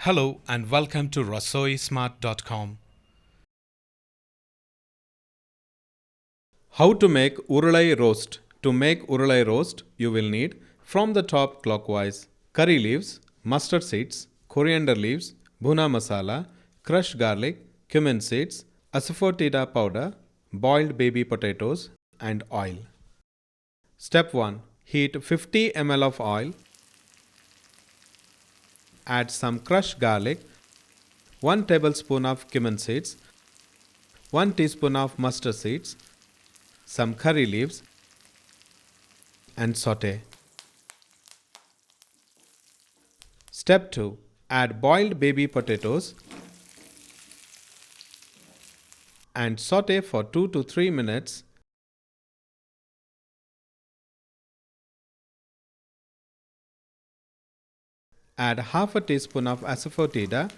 Hello and welcome to rasoismart.com. How to make Urulai Roast. To make Urulai Roast, you will need from the top clockwise curry leaves, mustard seeds, coriander leaves, Bhuna masala, crushed garlic, cumin seeds, Asafoetida powder, boiled baby potatoes, and oil. Step 1. Heat 50 ml of oil. Add some crushed garlic, 1 tablespoon of cumin seeds, 1 teaspoon of mustard seeds, some curry leaves, and saute. Step 2. Add boiled baby potatoes and saute for 2 to 3 minutes. Add half a teaspoon of Asafoetida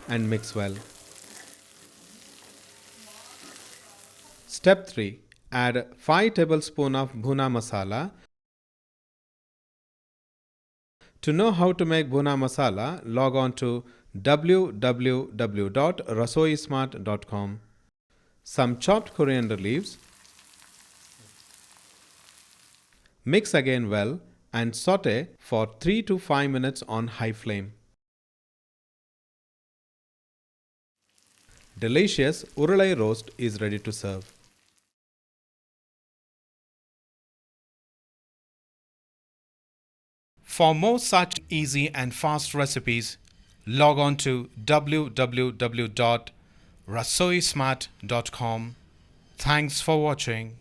and mix well. Step 3. Add 5 tablespoons of Bhuna masala. To know how to make Bhuna masala, log on to www.rasoismart.com. Some chopped coriander leaves. Mix again well and saute for 3 to 5 minutes on high flame. Delicious Urulai roast is ready to serve. For more such easy and fast recipes, log on to www.rasoismart.com. Thanks for watching.